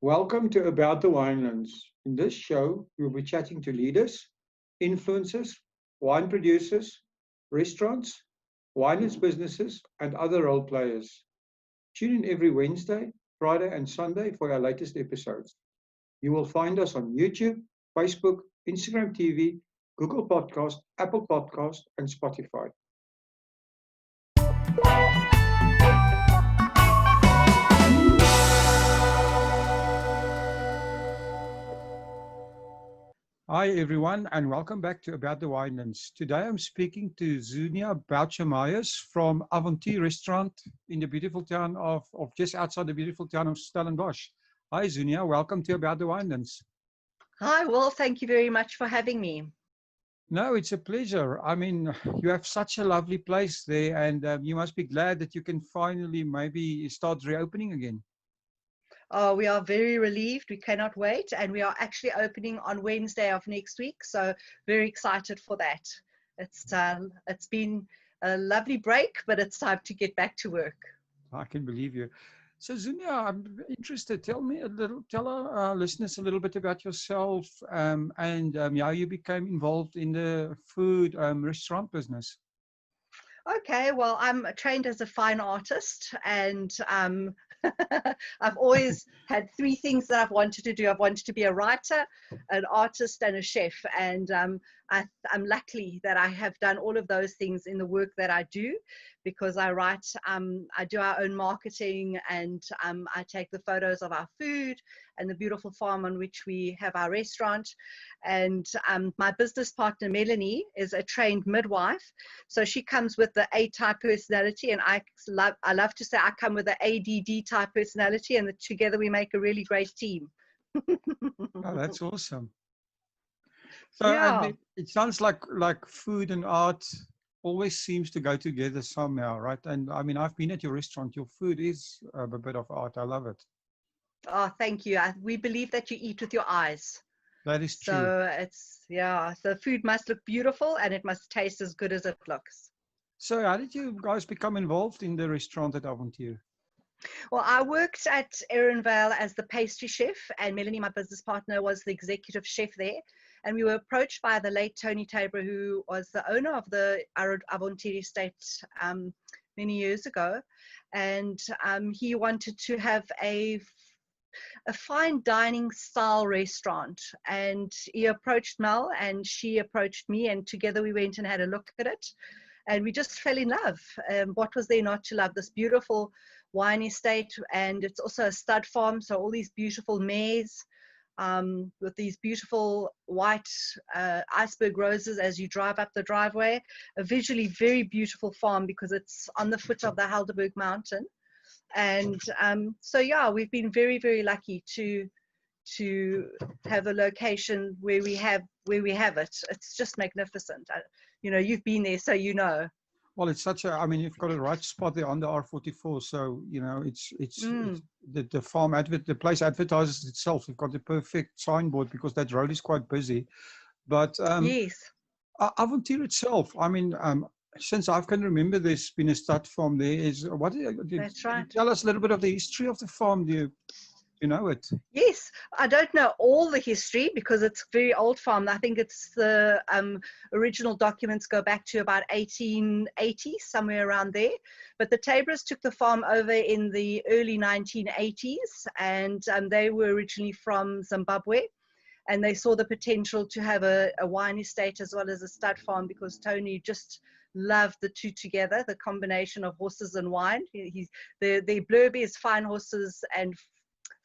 Welcome to About the Winelands. In this show, we'll be chatting to leaders, influencers, wine producers, restaurants, winelands businesses, and other role players. Tune in every Wednesday, Friday, and Sunday for our latest episodes. You will find us on YouTube, Facebook, Instagram TV, Google Podcast, Apple Podcast, and Spotify. Hi, everyone, and welcome back to About the Winelands. Today I'm speaking to Zunia Boucher-Myers from Avontuur Restaurant in the beautiful town of just outside the beautiful town of Stellenbosch. Hi, Zunia. Welcome to About the Winelands. Hi, Will. Thank you very much for having me. No, it's a pleasure. I mean, you have such a lovely place there, and you must be glad that you can finally maybe start reopening again. We are very relieved. We cannot wait. And we are actually opening on Wednesday of next week. So very excited for that. It's been a lovely break, but it's time to get back to work. I can believe you. So, Zunia, I'm interested. Tell our listeners a little bit about yourself and how you became involved in the food restaurant business. Okay, well, I'm trained as a fine artist, and I've always had three things that I've wanted to do. I've wanted to be a writer, an artist, and a chef. And I'm lucky that I have done all of those things in the work that I do, because I write, I do our own marketing, and I take the photos of our food and the beautiful farm on which we have our restaurant. And my business partner, Melanie, is a trained midwife. So she comes with the A-type personality, and I love to say I come with the ADD type personality, and together we make a really great team. Oh, that's awesome. So Yeah. it sounds like food and art always seems to go together somehow, right? And I mean, I've been at your restaurant. Your food is a bit of art. I love it. Oh, thank you. We believe that you eat with your eyes. That is true. So food must look beautiful, and it must taste as good as it looks. So how did you guys become involved in the restaurant at Avontuur? Well, I worked at Vale as the pastry chef, and Melanie, my business partner, was the executive chef there. And we were approached by the late Tony Tabor, who was the owner of the Avontuur Estate many years ago. And he wanted to have a fine dining style restaurant. And he approached Mel, and she approached me, and together we went and had a look at it. And we just fell in love. What was there not to love? This beautiful wine estate, and it's also a stud farm, so all these beautiful Meyers with these beautiful white iceberg roses as you drive up the driveway. A visually very beautiful farm because it's on the foot of the Helderberg mountain. And so yeah, we've been very, very lucky to have a location where we have it. It's just magnificent. You've been there, so you know. Well, it's I mean, you've got a right spot there on the R44. So, it's the farm the place advertises itself. You've got the perfect signboard because that road is quite busy. But yes, Avontuur itself, I mean, since I can remember, there's been a stud farm there. That's right. Tell us a little bit of the history of the farm. Do you know it? Yes, I don't know all the history because it's a very old farm. I think it's the original documents go back to about 1880, somewhere around there. But the Tabors took the farm over in the early 1980s, and they were originally from Zimbabwe. And they saw the potential to have a wine estate as well as a stud farm because Tony just loved the two together, the combination of horses and wine. The blurb is fine horses and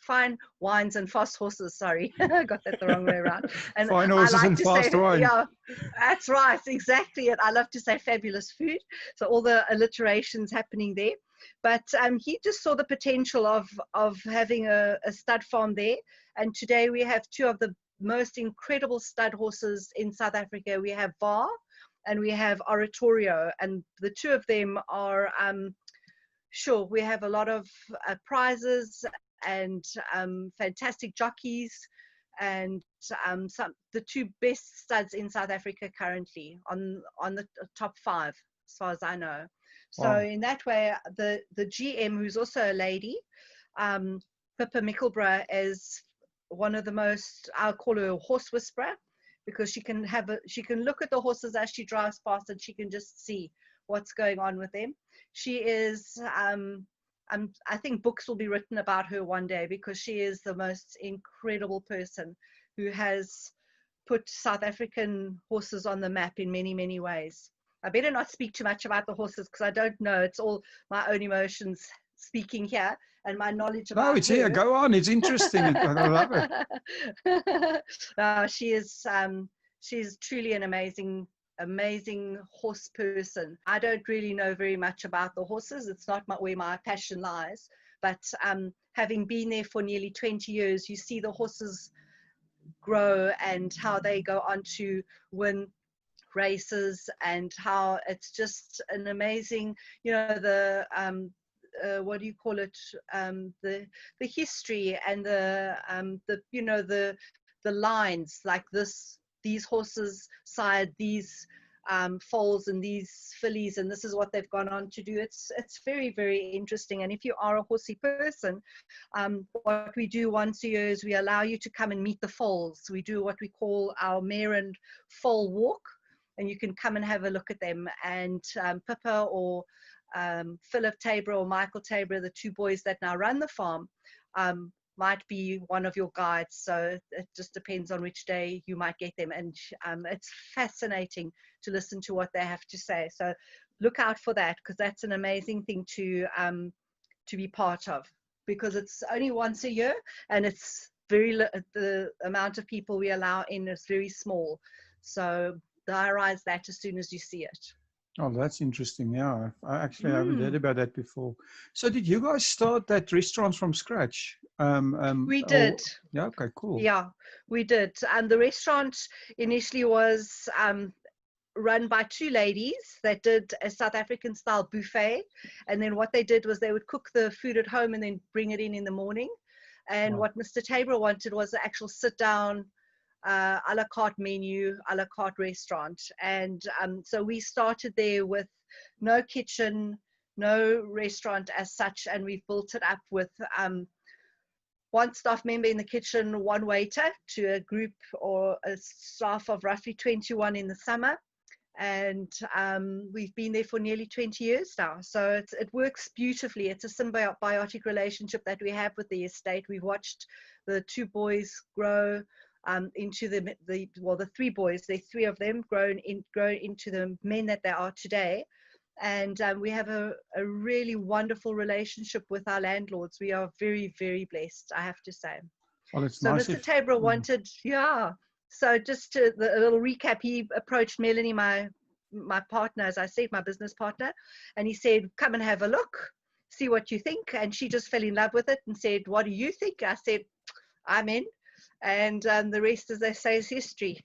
fine wines and fast horses. Sorry, I got that the wrong way around. And fine horses and fast wine. Yeah, that's right, exactly. And I love to say fabulous food. So all the alliterations happening there. But he just saw the potential of having a stud farm there. And today we have two of the most incredible stud horses in South Africa. We have VAR and we have Oratorio. And the two of them are, sure, we have a lot of prizes and fantastic jockeys, and the two best studs in South Africa currently on the top 5 as far as I know. So wow. In that way, the GM, who's also a lady, Pippa Mickleborough is one of the most, I'll call her a horse whisperer, because she can look at the horses as she drives past, and she can just see what's going on with them. She is, I think books will be written about her one day, because she is the most incredible person who has put South African horses on the map in many, many ways. I better not speak too much about the horses, because I don't know. It's all my own emotions speaking here, and my knowledge about No, it's here. Go on. It's interesting. I love it. She's truly an amazing horse person. I don't really know very much about the horses. It's not where my passion lies. But having been there for nearly 20 years, you see the horses grow and how they go on to win races, and how it's just an amazing, the what do you call it, the history and the lines, like these horses sired these foals and these fillies, and this is what they've gone on to do. It's very, very interesting. And if you are a horsey person, what we do once a year is we allow you to come and meet the foals. We do what we call our mare and foal walk, and you can come and have a look at them. And Pippa or Philip Tabor or Michael Tabor, the two boys that now run the farm, might be one of your guides. So it just depends on which day you might get them. And it's fascinating to listen to what they have to say. So look out for that, because that's an amazing thing to be part of, because it's only once a year, and it's the amount of people we allow in is very small. So diarize that as soon as you see it. Oh, that's interesting. Yeah, I actually haven't heard about that before. So did you guys start that restaurant from scratch? We did. Yeah, okay, cool. Yeah, we did. And the restaurant initially was run by two ladies that did a South African style buffet. And then what they did was they would cook the food at home and then bring it in the morning. And what Mr. Tabor wanted was the actual sit down a la carte menu, a la carte restaurant. And so we started there with no kitchen, no restaurant as such, and we've built it up with one staff member in the kitchen, one waiter, to a group or a staff of roughly 21 in the summer. And we've been there for nearly 20 years now. So it works beautifully. It's a symbiotic relationship that we have with the estate. We've watched the two boys grow into the three boys. There are three of them grown into the men that they are today. And we have a really wonderful relationship with our landlords. We are very, very blessed, I have to say. Well, it's so nice Mr. Tabor wanted, so just a little recap, he approached Melanie, my partner, as I said, my business partner, and he said, come and have a look, see what you think. And she just fell in love with it and said, what do you think? I said, I'm in. And the rest, as they say, is history.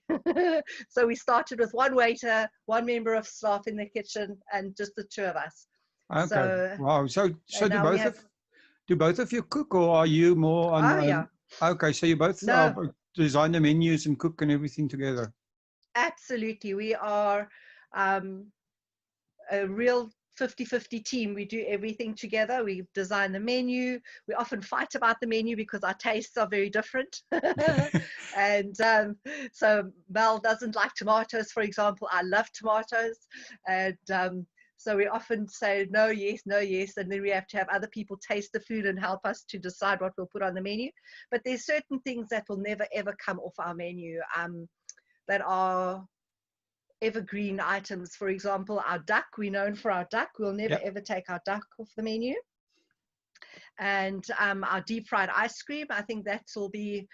So we started with one waiter, one member of staff in the kitchen, and just the two of us. Okay. So, wow. So do both of you cook, or are you more on? Oh, yeah. Okay. So you both design the menus and cook and everything together. Absolutely. We are a real 50-50 team. We do everything together. We design the menu. We often fight about the menu because our tastes are very different. And so Mel doesn't like tomatoes, for example. I love tomatoes. And so we often say no, yes, no, yes. And then we have to have other people taste the food and help us to decide what we'll put on the menu. But there's certain things that will never, ever come off our menu that are evergreen items. For example, our duck, we're known for our duck. We'll never ever take our duck off the menu. And our deep fried ice cream, I think that will be,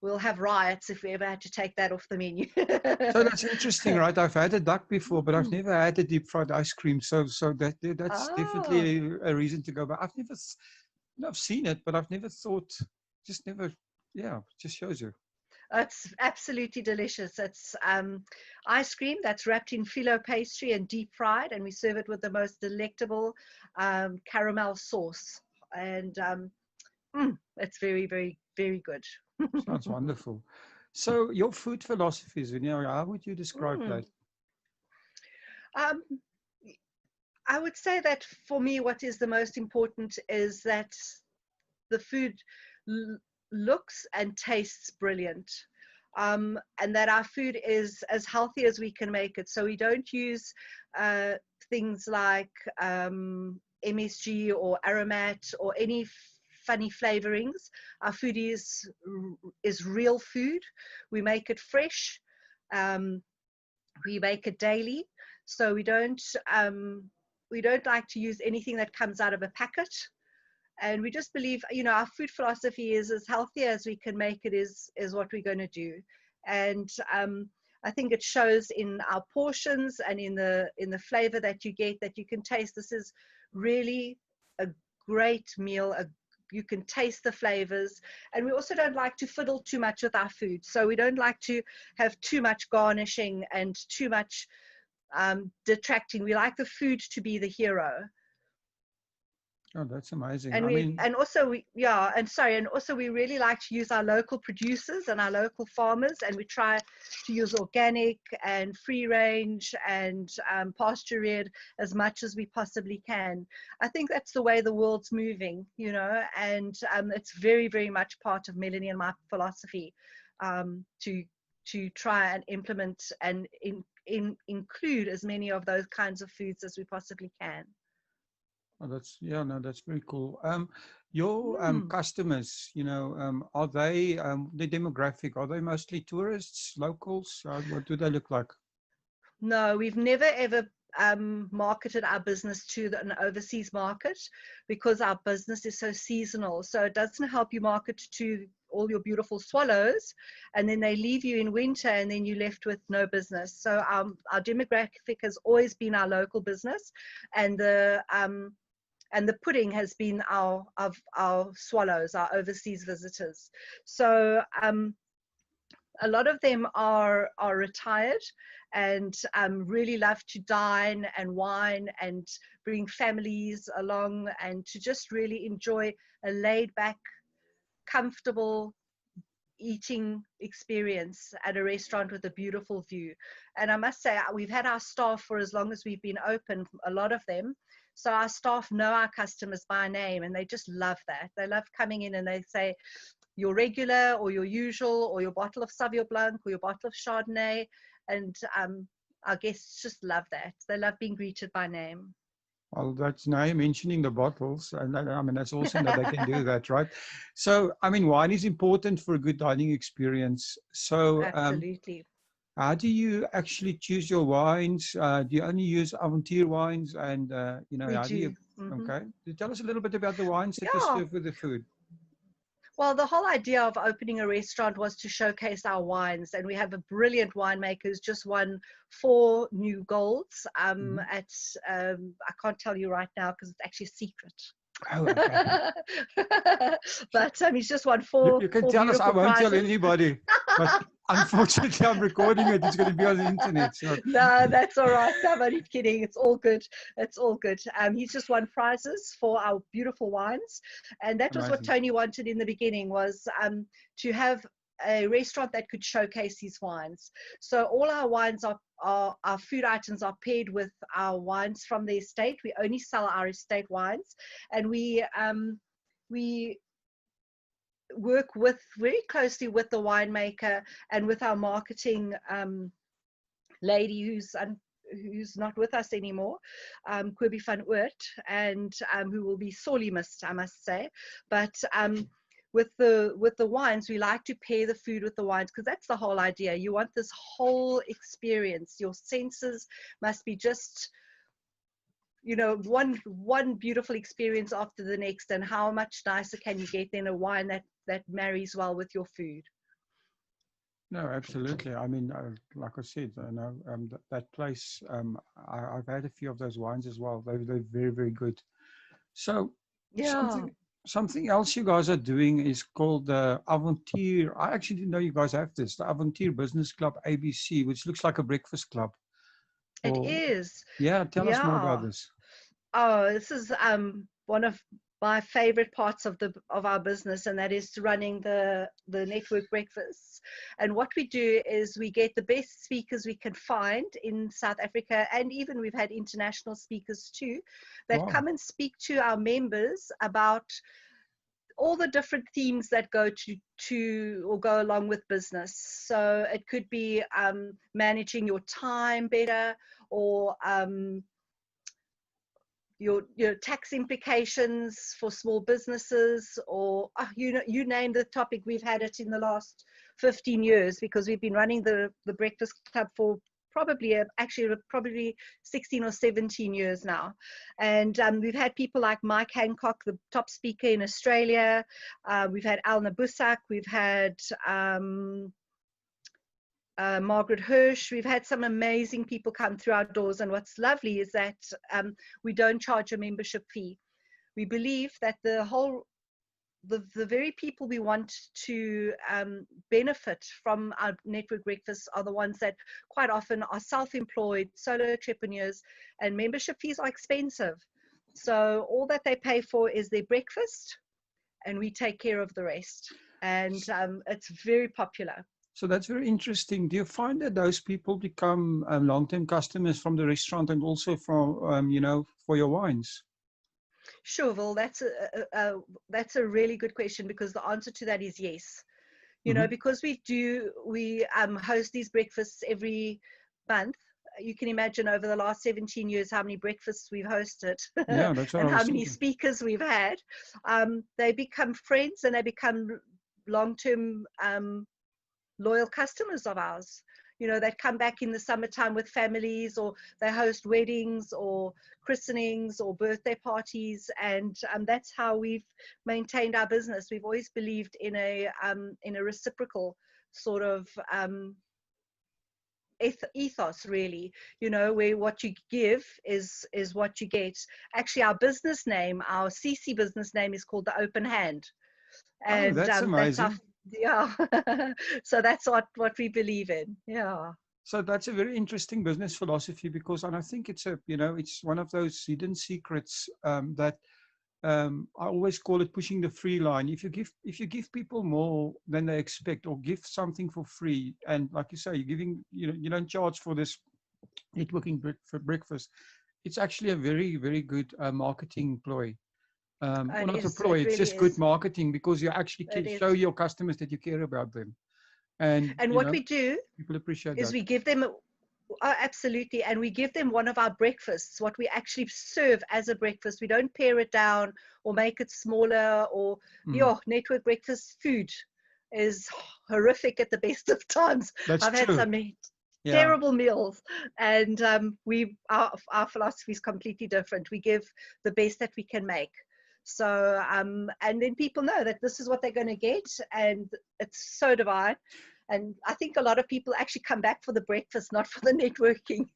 we'll have riots if we ever had to take that off the menu. So that's interesting, right? I've had a duck before, but I've never had a deep fried ice cream. So that's definitely a reason to go. But I've seen it, but I've never thought, just shows you. It's absolutely delicious. It's ice cream that's wrapped in phyllo pastry and deep fried, and we serve it with the most delectable caramel sauce. And it's very, very, very good. Sounds wonderful. So your food philosophy, Zunia, how would you describe that? I would say that for me, what is the most important is that the food looks and tastes brilliant. And that our food is as healthy as we can make it. So we don't use things like MSG or aromat or any funny flavorings. Our food is real food. We make it fresh. We make it daily. So we don't like to use anything that comes out of a packet. And we just believe, our food philosophy is as healthy as we can make it is what we're going to do. And I think it shows in our portions and in the flavor that you get, that you can taste. This is really a great meal. You can taste the flavors. And we also don't like to fiddle too much with our food. So we don't like to have too much garnishing and too much detracting. We like the food to be the hero. Oh, that's amazing. And we really like to use our local producers and our local farmers, and we try to use organic and free range and pasture reared as much as we possibly can. I think that's the way the world's moving, and it's very, very much part of Melanie and my philosophy, to try and implement and include as many of those kinds of foods as we possibly can. Oh, that's very cool. Your customers, are they the demographic? Are they mostly tourists, locals? What do they look like? No, we've never ever marketed our business to an overseas market, because our business is so seasonal. So it doesn't help you market to all your beautiful swallows, and then they leave you in winter, and then you're left with no business. So our demographic has always been our local business, and the pudding has been our swallows, our overseas visitors. So a lot of them are retired and really love to dine and wine and bring families along, and to just really enjoy a laid back, comfortable eating experience at a restaurant with a beautiful view. And I must say, we've had our staff for as long as we've been open, a lot of them. So our staff know our customers by name, and they just love that. They love coming in and they say, your regular or your usual, or your bottle of Sauvignon Blanc or your bottle of Chardonnay. And our guests just love that. They love being greeted by name. Well, that's now you're mentioning the bottles, and that's awesome that they can do that, right? So, wine is important for a good dining experience. So, absolutely. How do you actually choose your wines? Do you only use Avontuur wines? And how do you? Okay, tell us a little bit about the wines that you serve with the food. Well, the whole idea of opening a restaurant was to showcase our wines, and we have a brilliant winemaker who's just won 4 new golds at I can't tell you right now because it's actually a secret. Oh, okay. But he's just won 4. You can tell us. I won't tell anybody. But unfortunately, I'm recording it. It's going to be on the internet. So. No, that's all right. I'm only kidding. It's all good. It's all good. He's just won prizes for our beautiful wines, and that was what Tony wanted in the beginning, was to have a restaurant that could showcase his wines. So all our wines our food items are paired with our wines from the estate. We only sell our estate wines, and we work very closely with the winemaker and with our marketing lady who's not with us anymore, Kobie van Oort, and who will be sorely missed, I must say. But with the wines, we like to pair the food with the wines, because that's the whole idea. You want this whole experience. Your senses must be just, one beautiful experience after the next. And how much nicer can you get than a wine that marries well with your food? No, absolutely. Like I said, that place, I've had a few of those wines as well. They're very, very good. So something else you guys are doing is called the Avontuur. I actually didn't know you guys have this, the Avontuur Business Club ABC, which looks like a breakfast club. It is. Yeah, tell us more about this. Oh, this is one of my favorite parts of our business, and that is running the network breakfasts. And what we do is we get the best speakers we can find in South Africa, and even we've had international speakers too, that come and speak to our members about all the different themes that go to or go along with business. So it could be managing your time better, or your tax implications for small businesses, or you name the topic. We've had it in the last 15 years because we've been running the Breakfast Club for probably 16 or 17 years now. And we've had people like Mike Hancock, the top speaker in Australia. We've had Al Nabusak. We've had Margaret Hirsch. We've had some amazing people come through our doors. And what's lovely is that we don't charge a membership fee. We believe that the very people we want to benefit from our network breakfasts are the ones that quite often are self-employed, solo entrepreneurs, and membership fees are expensive. So all that they pay for is their breakfast, and we take care of the rest. And it's very popular. So that's very interesting. Do you find that those people become long-term customers from the restaurant and also from, for your wines? Sure, Vil, that's a really good question, because the answer to that is yes. You know, because we host these breakfasts every month. You can imagine over the last 17 years how many breakfasts we've hosted, yeah, that's what and I was how many thinking. speakers we've had. They become friends, and they become long-term loyal customers of ours. You know, they come back in the summertime with families, or they host weddings or christenings or birthday parties, and that's how we've maintained our business. We've always believed in a reciprocal sort of ethos, really. You know, where what you give is what you get. Actually, our business name, our CC business name, is called the Open Hand, and that's amazing. that's yeah. So that's what we believe in. Yeah. So that's a very interesting business philosophy, because, and I think it's it's one of those hidden secrets that I always call it pushing the free line. If you give people more than they expect, or give something for free, and like you say, you're giving, you don't charge for this networking for breakfast. It's actually a very, very good marketing ploy. Well, not a ploy, it's just good marketing, because you actually show your customers that you care about them. And what we do people appreciate is that. we give them, absolutely, and we give them one of our breakfasts, what we actually serve as a breakfast. We don't pare it down or make it smaller, or network breakfast food is horrific at the best of times. I've had some terrible meals, and our philosophy is completely different. We give the best that we can make. So and then people know that this is what they're going to get, and it's so divine. And I think a lot of people actually come back for the breakfast, not for the networking.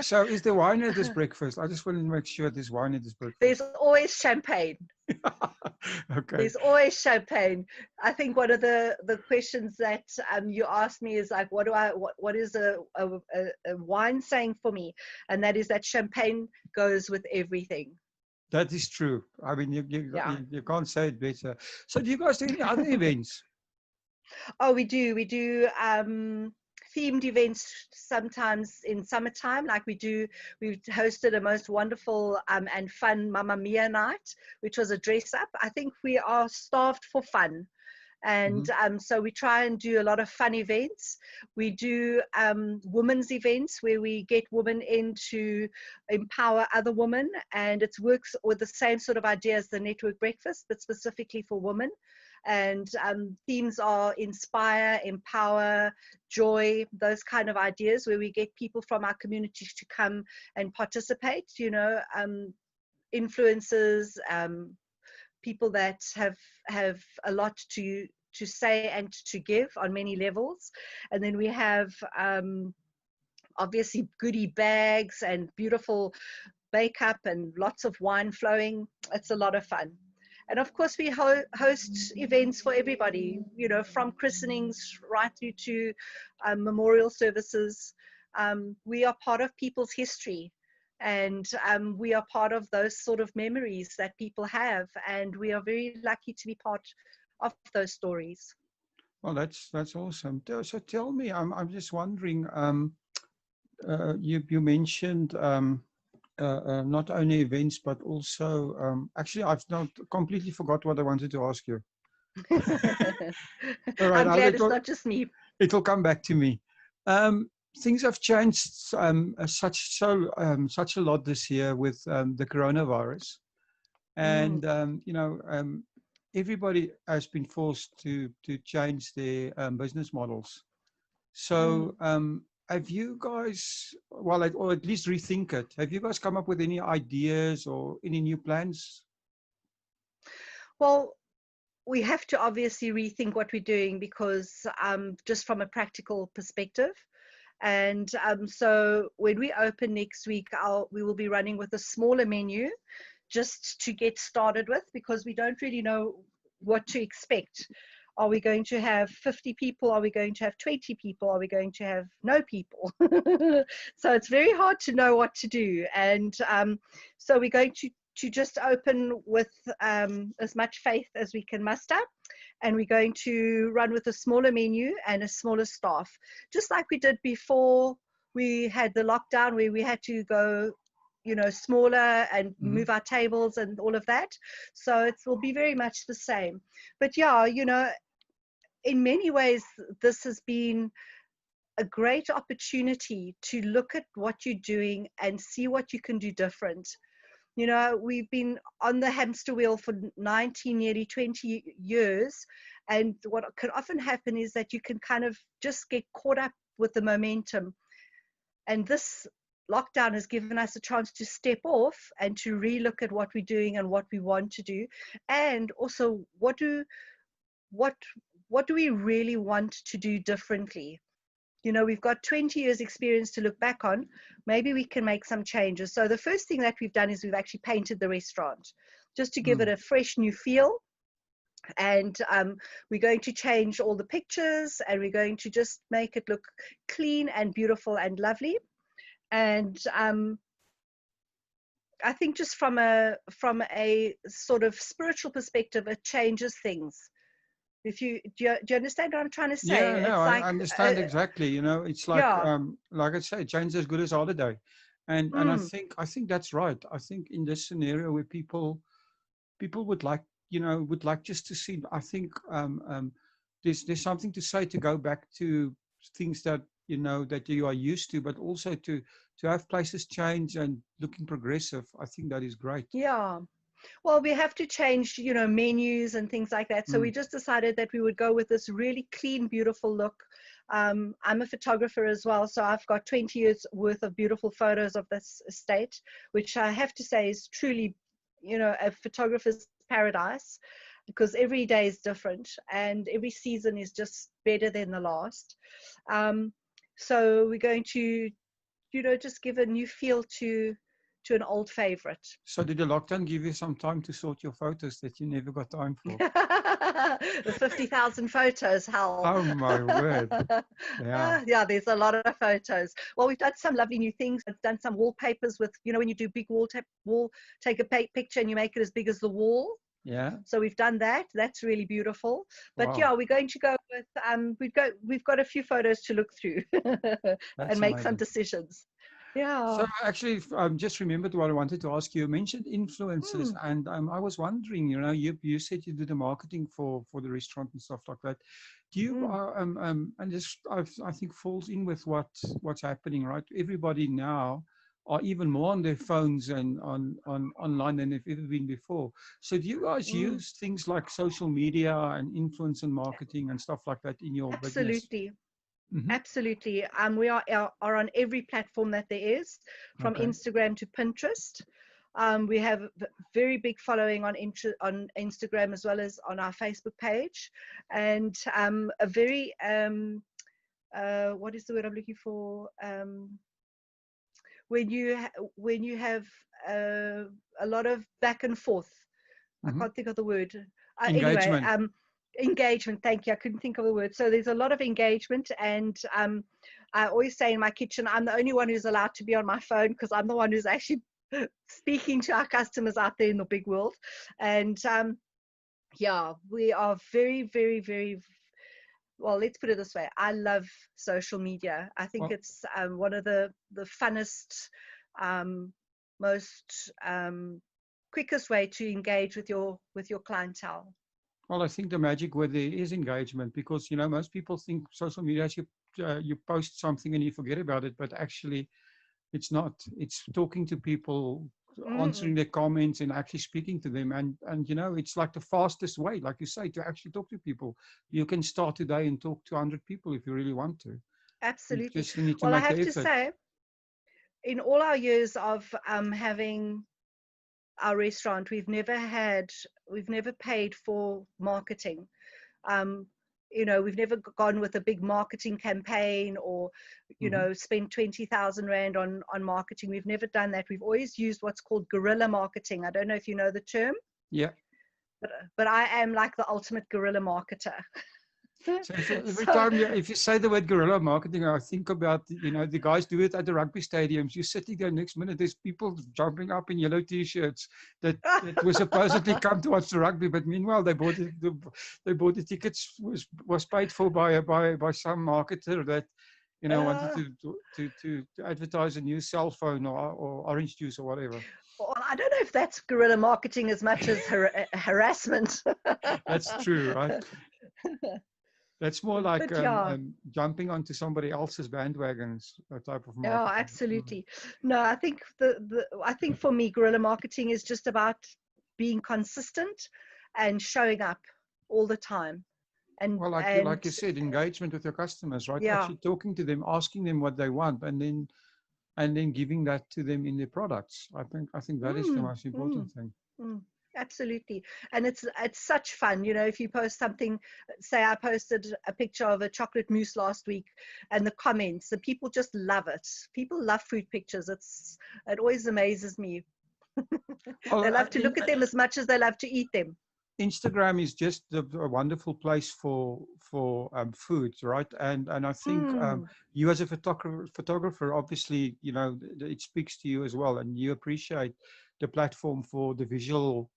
So is there wine at this breakfast? I just want to make sure there's wine at this breakfast. There's always champagne. Okay. There's always champagne. I think one of the questions that you asked me is like, what is a wine saying for me? And that is that champagne goes with everything. That is true. I mean, you can't say it better. So do you guys do any other events? Oh, we do. We do themed events sometimes in summertime. Like we've hosted a most wonderful and fun Mamma Mia night, which was a dress up. I think we are starved for fun. And so we try and do a lot of fun events. We do women's events where we get women in to empower other women, and it works with the same sort of idea as the network breakfast, but specifically for women. And themes are inspire, empower, joy, those kind of ideas, where we get people from our communities to come and participate, influencers, people that have a lot to say and to give on many levels. And then we have obviously goodie bags and beautiful makeup and lots of wine flowing. It's a lot of fun. And of course, we host events for everybody, from christenings right through to memorial services. We are part of people's history, and we are part of those sort of memories that people have, and we are very lucky to be part of those stories. Well, that's awesome. So tell me, I'm just wondering, you mentioned not only events, but also, actually, I've not completely forgot what I wanted to ask you. All right, I'm glad it's not just me. It'll come back to me. Things have changed such a lot this year with the coronavirus, and everybody has been forced to change their business models. So, have you guys, well, or at least rethink it? Have you guys come up with any ideas or any new plans? Well, we have to obviously rethink what we're doing because just from a practical perspective. And so when we open next week, we will be running with a smaller menu just to get started with, because we don't really know what to expect. Are we going to have 50 people? Are we going to have 20 people? Are we going to have no people? So it's very hard to know what to do. And so we're going to just open with as much faith as we can muster. And we're going to run with a smaller menu and a smaller staff, just like we did before we had the lockdown, where we had to go, smaller and move our tables and all of that. So it will be very much the same. But yeah, in many ways, this has been a great opportunity to look at what you're doing and see what you can do different. We've been on the hamster wheel for 19, nearly 20 years. And what can often happen is that you can kind of just get caught up with the momentum. And this lockdown has given us a chance to step off and to relook at what we're doing and what we want to do. And also, what do we really want to do differently? We've got 20 years experience to look back on. Maybe we can make some changes. So the first thing that we've done is we've actually painted the restaurant just to give it a fresh new feel. And we're going to change all the pictures, and we're going to just make it look clean and beautiful and lovely. And I think just from a sort of spiritual perspective, it changes things. Do you understand what I'm trying to say? Yeah, no, I understand exactly. It's like like I say, change is as good as holiday, and I think that's right. I think in this scenario where people would like just to see. I think there's something to say to go back to things that that you are used to, but also to have places change and looking progressive. I think that is great. Yeah. Well, we have to change, menus and things like that. So we just decided that we would go with this really clean, beautiful look. I'm a photographer as well, so I've got 20 years worth of beautiful photos of this estate, which I have to say is truly, a photographer's paradise, because every day is different and every season is just better than the last. So we're going to, just give a new feel to an old favorite. So did the lockdown give you some time to sort your photos that you never got time for? The 50,000 photos, hell. Oh my word. Yeah. Yeah, there's a lot of photos. Well, we've done some lovely new things. We've done some wallpapers with, when you do big take a picture and you make it as big as the wall. Yeah. So we've done that. That's really beautiful. But wow. Yeah, we're going to go with we've got a few photos to look through and make some decisions. Yeah. So actually, just remembered what I wanted to ask you. You mentioned influencers, and I was wondering, you said you do the marketing for the restaurant and stuff like that. Do you and this I think falls in with what's happening, right? Everybody now are even more on their phones and online than they've ever been before. So do you guys use things like social media and influence and marketing and stuff like that in your business? Absolutely. Absolutely. We are on every platform that there is, from Instagram to Pinterest. We have a very big following on Instagram as well as on our Facebook page, and a very what is the word I'm looking for? When you have a lot of back and forth. I can't think of the word. Engagement. Anyway, engagement, thank you. I couldn't think of the word. So there's a lot of engagement, and I always say in my kitchen, I'm the only one who's allowed to be on my phone, because I'm the one who's actually speaking to our customers out there in the big world. And yeah, we are very, very, very, well, let's put it this way. I love social media. I think it's one of the funnest most quickest way to engage with your clientele. Well, I think the magic word there is engagement, because, most people think social media is you post something and you forget about it, but actually it's not. It's talking to people, answering their comments and actually speaking to them. And it's like the fastest way, like you say, to actually talk to people. You can start today and talk to 100 people if you really want to. Absolutely. You just need to Well, I make the have to effort. say, in all our years of having our restaurant, we've never paid for marketing. We've never gone with a big marketing campaign or, spend 20,000 Rand on marketing. We've never done that. We've always used what's called guerrilla marketing. I don't know if you know the term. Yeah. But I am like the ultimate guerrilla marketer. So every time if you say the word guerrilla marketing, I think about, the guys do it at the rugby stadiums. You're sitting there, next minute there's people jumping up in yellow T-shirts that were supposedly come to watch the rugby, but meanwhile they bought the tickets was paid for by some marketer that wanted to advertise a new cell phone or orange juice or whatever. Well, I don't know if that's guerrilla marketing as much as harassment. That's true, right? That's more like yeah. jumping onto somebody else's bandwagons, a type of marketing. Yeah, absolutely. No, I think I think for me, guerrilla marketing is just about being consistent and showing up all the time. And well, like you said, engagement with your customers, right? Yeah. Actually talking to them, asking them what they want, and then giving that to them in their products. I think that is the most important thing. Absolutely. And it's such fun, if you post something, say I posted a picture of a chocolate mousse last week, and the comments, the people just love it. People love food pictures. It always amazes me. They love to look at them as much as they love to eat them. Instagram is just a wonderful place for food, right? And I think you as a photographer, obviously, it speaks to you as well, and you appreciate the platform for the visual.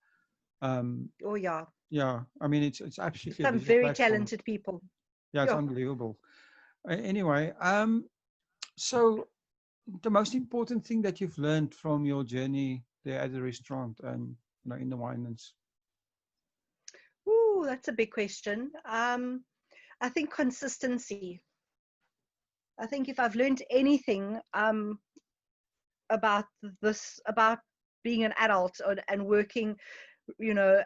Oh yeah. Yeah, I mean it's absolutely some very talented people. Yeah, it's unbelievable. Anyway, so the most important thing that you've learned from your journey there at the restaurant and in the Winelands. Ooh, that's a big question. I think consistency. I think if I've learned anything about being an adult and working,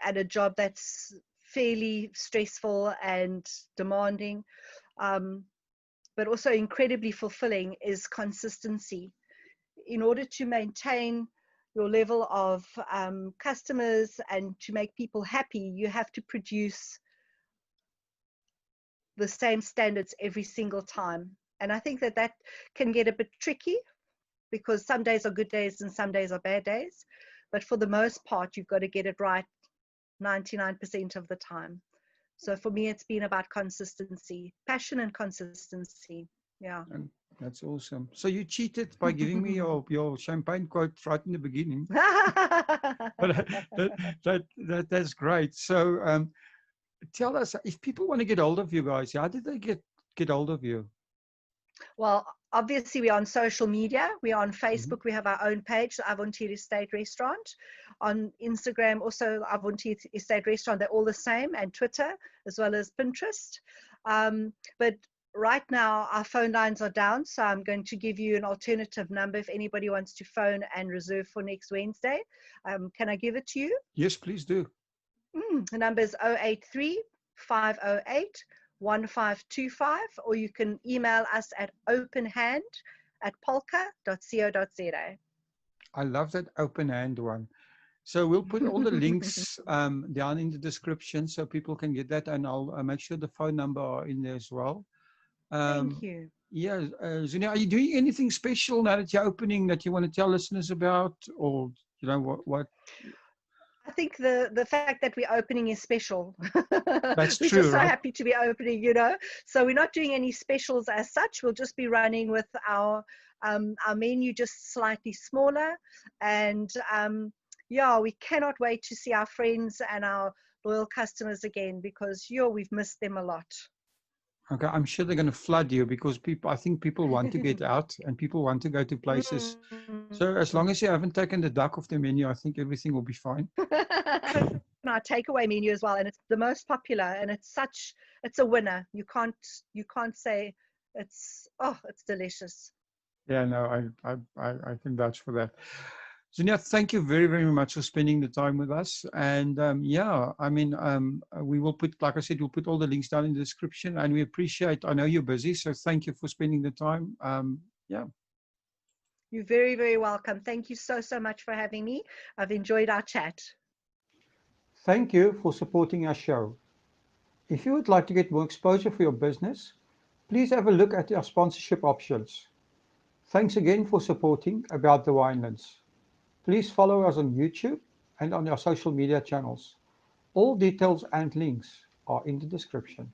at a job that's fairly stressful and demanding, but also incredibly fulfilling, is consistency. In order to maintain your level of customers and to make people happy, you have to produce the same standards every single time. And I think that can get a bit tricky, because some days are good days and some days are bad days. But for the most part, you've got to get it right 99% of the time. So for me, it's been about consistency, passion and consistency. Yeah. And that's awesome. So you cheated by giving me your champagne quote right in the beginning. But that's great. So tell us, if people want to get hold of you guys, how did they get hold of you? Well, obviously we're on social media. We're on Facebook. We have our own page, the Avontuur Estate Restaurant. On Instagram, also Avontuur Estate Restaurant. They're all the same, and Twitter, as well as Pinterest. But right now our phone lines are down, so I'm going to give you an alternative number if anybody wants to phone and reserve for next Wednesday. Can I give it to you? Yes, please do. The number is 083 508 1525, or you can email us at openhand@polka.co.za. I love that open hand one. So we'll put all the links down in the description so people can get that, and I'll make sure the phone number are in there as well. Thank you. Yeah, Zunia, are you doing anything special now that you're opening that you want to tell listeners about, or what? I think the fact that we're opening is special. That's we're true, just so right? happy to be opening, So we're not doing any specials as such. We'll just be running with our menu just slightly smaller. And we cannot wait to see our friends and our loyal customers again, because we've missed them a lot. Okay, I'm sure they're going to flood you because people. I think people want to get out and people want to go to places. So as long as you haven't taken the duck off the menu, I think everything will be fine. Our takeaway menu as well, and it's the most popular, and it's a winner. You can't say it's delicious. Yeah, no, I can vouch for that. Zunia, thank you very, very much for spending the time with us. And yeah, I mean, we will put, like I said, we'll put all the links down in the description. And we appreciate. I know you're busy, so thank you for spending the time. Yeah. You're very, very welcome. Thank you so much for having me. I've enjoyed our chat. Thank you for supporting our show. If you would like to get more exposure for your business, please have a look at our sponsorship options. Thanks again for supporting About the Winelands. Please follow us on YouTube and on our social media channels. All details and links are in the description.